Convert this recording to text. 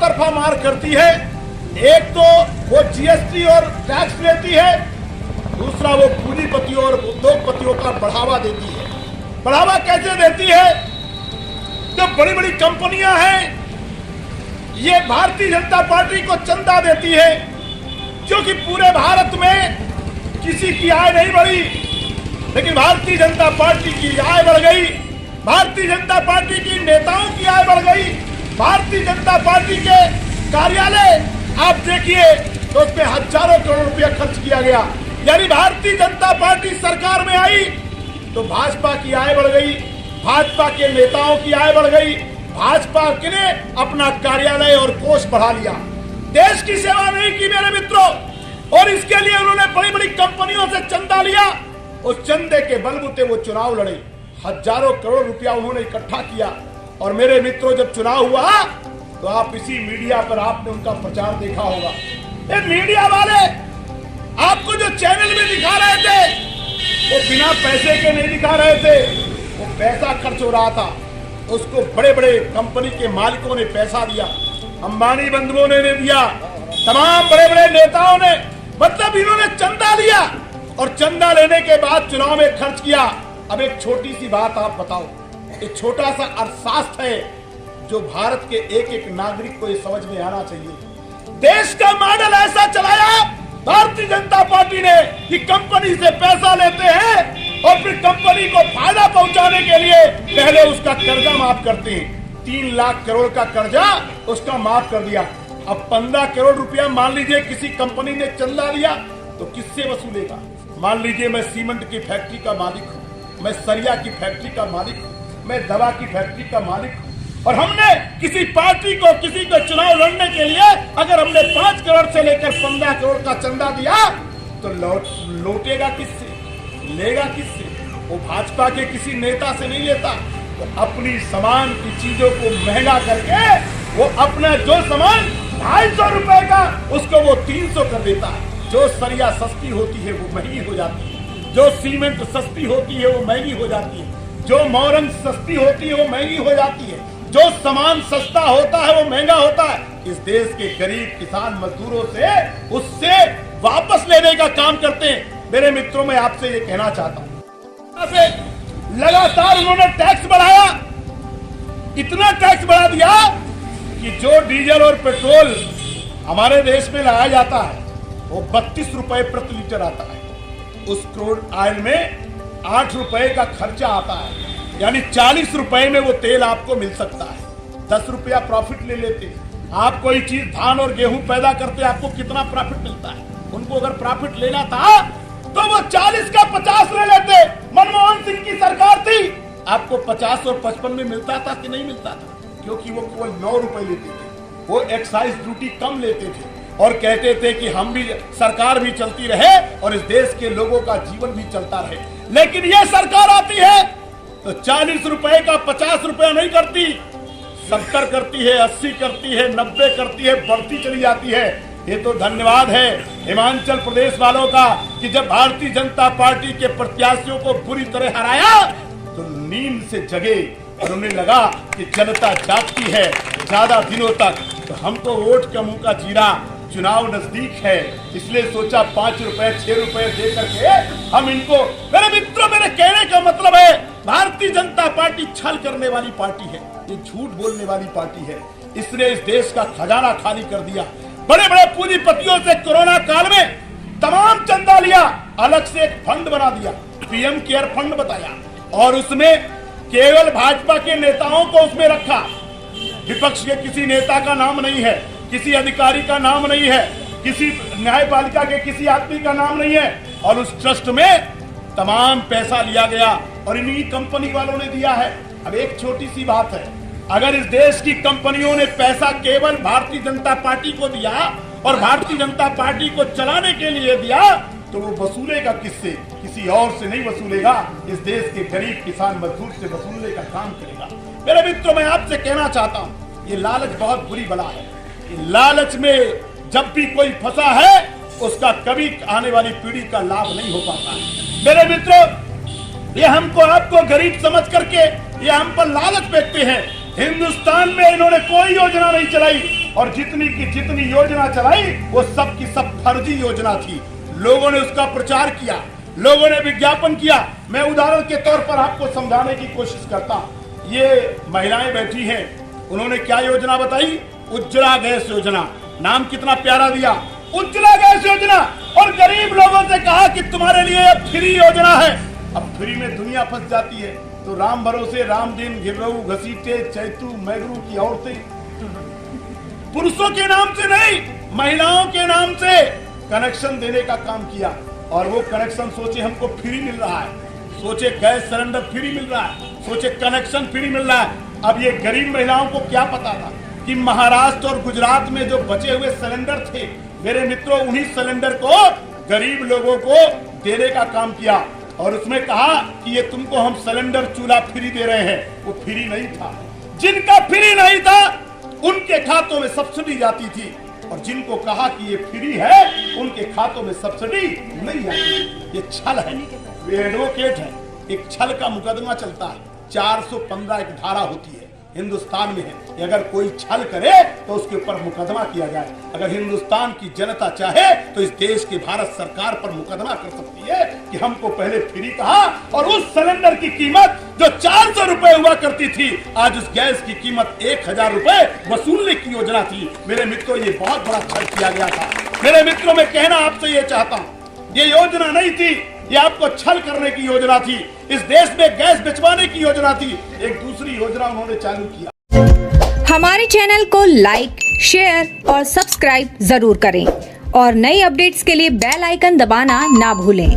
तरफा मार करती है। एक तो वो जीएसटी और टैक्स लेती है, दूसरा वो पूंजीपतियों और उद्योगपतियों का बढ़ावा देती है। बढ़ावा कैसे देती है? जो बड़ी बड़ी कंपनियां हैं ये भारतीय जनता पार्टी को चंदा देती है, क्योंकि पूरे भारत में किसी की आय नहीं बढ़ी, लेकिन भारतीय जनता पार्टी की आय बढ़ गई। भारतीय जनता पार्टी की नेताओं की आय बढ़ गई। भारतीय जनता पार्टी के कार्यालय आप देखिए तो उसमें हजारों करोड़ रुपया खर्च किया गया। यानी भारतीय जनता पार्टी सरकार में आई तो भाजपा की आय बढ़ गई, भाजपा के नेताओं की आय बढ़ गई, भाजपा ने अपना कार्यालय और कोष बढ़ा लिया। देश की सेवा नहीं की मेरे मित्रों, और इसके लिए उन्होंने बड़ी बड़ी कंपनियों से चंदा लिया। उस चंदे के बलबूते वो चुनाव लड़े, हजारों करोड़ रुपया उन्होंने इकट्ठा किया। और मेरे मित्रों, जब चुनाव हुआ तो आप इसी मीडिया पर आपने उनका प्रचार देखा होगा। ये मीडिया वाले आपको जो चैनल में दिखा रहे थे वो बिना पैसे के नहीं दिखा रहे थे, वो पैसा खर्च हो रहा था। उसको बड़े बड़े कंपनी के मालिकों ने पैसा दिया, अंबानी बंधुओं ने दिया, तमाम बड़े बड़े नेताओं ने, मतलब इन्होंने चंदा लिया और चंदा लेने के बाद चुनाव में खर्च किया। अब एक छोटी सी बात आप बताओ, एक छोटा सा अर्थशास्त्र है जो भारत के एक एक नागरिक को ये समझ में आना चाहिए। देश का मॉडल ऐसा चलाया भारतीय जनता पार्टी ने कि कंपनी से पैसा लेते हैं और फिर कंपनी को फायदा पहुंचाने के लिए पहले उसका कर्जा माफ करते हैं। 3 लाख करोड़ का कर्जा उसका माफ कर दिया। अब 15 करोड़ रुपया मान लीजिए किसी कंपनी ने चंदा लिया तो किससे वसूलेगा? मान लीजिए मैं सीमेंट की फैक्ट्री का मालिक हूँ, मैं सरिया की फैक्ट्री का मालिक हूँ, मैं दवा की फैक्ट्री का मालिक हूँ, और हमने किसी पार्टी को, किसी को चुनाव लड़ने के लिए अगर हमने 5 करोड़ से लेकर 15 करोड़ का चंदा दिया तो लौटेगा किससे, लेगा किससे? वो भाजपा के किसी नेता से नहीं लेता। तो अपनी सामान की चीजों को महंगा करके वो अपना जो सामान 250 रुपए का उसको वो 300 कर देता है। जो सरिया सस्ती होती है वो महंगी हो जाती है, जो सीमेंट सस्ती होती है वो महंगी हो जाती है, जो मोरंग सस्ती होती है वो महंगी हो जाती है, जो सामान सस्ता होता है वो महंगा होता है। इस देश के गरीब किसान मजदूरों से उससे वापस लेने का काम करते हैं। मेरे मित्रों, मैं आपसे ये कहना चाहता हूं, लगातार उन्होंने टैक्स बढ़ाया, इतना टैक्स बढ़ा दिया कि जो डीजल और पेट्रोल हमारे देश में लाया जाता है वो 32 रुपए प्रति लीटर आता है। उस क्रूड ऑयल में 8 रुपए का खर्चा आता है, यानी 40 रुपए में वो तेल आपको मिल सकता है। 10 रुपया प्रॉफिट ले लेते। आप कोई चीज धान और गेहूं पैदा करते, आपको कितना प्रॉफिट मिलता है? उनको अगर प्रॉफिट लेना था तो वो 40 का 50 ले लेते। मनमोहन सिंह की सरकार थी, आपको 50 और 55 में मिलता था कि नहीं मिलता था? क्योंकि वो केवल 9 रुपए लेते थे, वो एक्साइज ड्यूटी कम लेते थे और कहते थे कि हम भी, सरकार भी चलती रहे और इस देश के लोगों का जीवन भी चलता रहे। लेकिन ये सरकार आती है तो 40 रुपए का 50 रुपया नहीं करती, 70 करती है, 80 करती है, 90 करती है, बढ़ती चली जाती है। ये तो धन्यवाद है हिमाचल प्रदेश वालों का कि जब भारतीय जनता पार्टी के प्रत्याशियों को बुरी तरह हराया तो नींद से जगे और उन्हें लगा कि जनता जागती है ज्यादा दिनों तक, तो हमको वोट का मुंह का जीरा, चुनाव नजदीक है, इसलिए सोचा 5 रुपए 6 रुपए दे करके हम इनको। मेरे मित्रों, मेरे कहने का मतलब है भारतीय जनता पार्टी छल करने वाली पार्टी है, ये झूठ बोलने वाली पार्टी है। इसने इस देश का खजाना खाली कर दिया। बड़े बड़े पूंजीपतियों से कोरोना काल में तमाम चंदा लिया, अलग से एक फंड बना दिया, पीएम केयर फंड बताया, और उसमें केवल भाजपा के नेताओं को उसमें रखा। विपक्ष के किसी नेता का नाम नहीं है, किसी अधिकारी का नाम नहीं है, किसी न्यायपालिका के किसी आदमी का नाम नहीं है, और उस ट्रस्ट में तमाम पैसा लिया गया और इन्हीं कंपनी वालों ने दिया है। अब एक छोटी सी बात है, अगर इस देश की कंपनियों ने पैसा केवल भारतीय जनता पार्टी को दिया और भारतीय जनता पार्टी को चलाने के लिए दिया तो वो वसूलेगा किससे? किसी और से नहीं वसूलेगा, इस देश के गरीब किसान मजदूर से वसूलने का काम करेगा। मेरे मित्रों, मैं आपसे कहना चाहता हूँ, ये लालच बहुत बुरी बला है। ये लालच में जब भी कोई फंसा है उसका कभी आने वाली पीढ़ी का लाभ नहीं हो पाता है। मेरे मित्रों, ये हमको आपको गरीब समझ करके ये हम पर लालच फेंकते हैं, हिंदुस्तान में इन्होंने कोई योजना नहीं चलाई और जितनी की जितनी योजना चलाई वो सब की सब फर्जी योजना थी। लोगों ने उसका प्रचार किया, लोगों ने विज्ञापन किया। मैं उदाहरण के तौर पर आपको समझाने की कोशिश करता हूं। ये महिलाएं बैठी हैं, उन्होंने क्या योजना बताई? उज्ज्वला गैस योजना। नाम कितना प्यारा दिया, उज्ज्वला गैस योजना। और गरीब लोगों से कहा कि तुम्हारे लिए अब फ्री योजना है। अब फ्री में दुनिया फंस जाती है तो राम भरोसे राम दिन गिरहू घसीटे चैतू मैगरू की औरतें पुरुषों के नाम से नहीं, महिलाओं के नाम से कनेक्शन देने का काम किया। और वो कनेक्शन सोचे हमको फ्री मिल रहा है, सोचे गैस सिलेंडर फ्री मिल रहा है, सोचे कनेक्शन फ्री मिल रहा है। अब ये गरीब महिलाओं को क्या पता था कि महाराष्ट्र और गुजरात में जो बचे हुए सिलेंडर थे, मेरे मित्रों, उन्हीं सिलेंडर को गरीब लोगों को देने का काम किया। और उसमें कहा कि ये तुमको हम सिलेंडर चूल्हा फ्री दे रहे हैं। वो फ्री नहीं था। जिनका फ्री नहीं था उनके खातों में सब्सिडी जाती थी और जिनको कहा कि ये फ्री है उनके खातों में सब्सिडी नहीं आती। ये छल है, ये एडवोकेट है। एक छल का मुकदमा चलता है, 415 एक धारा होती है हिंदुस्तान में है कि अगर कोई छल करे तो उसके ऊपर मुकदमा किया जाए। अगर हिंदुस्तान की जनता चाहे तो इस देश की भारत सरकार पर मुकदमा कर सकती है कि हमको पहले फ्री कहा और उस सिलेंडर की कीमत जो 400 रुपए हुआ करती थी, आज उस गैस की कीमत 1000 रुपए वसूलने की योजना थी। मेरे मित्रों, ये बहुत बड़ा छल किया गया था। मेरे मित्रों, मैं कहना आपसे ये चाहता हूँ, ये योजना नहीं थी, ये आपको छल करने की योजना थी। इस देश में गैस बिचवाने की योजना थी। एक दूसरी योजना उन्होंने चालू किया। हमारे चैनल को लाइक, शेयर और सब्सक्राइब जरूर करें और नई अपडेट्स के लिए बेल आइकन दबाना ना भूलें।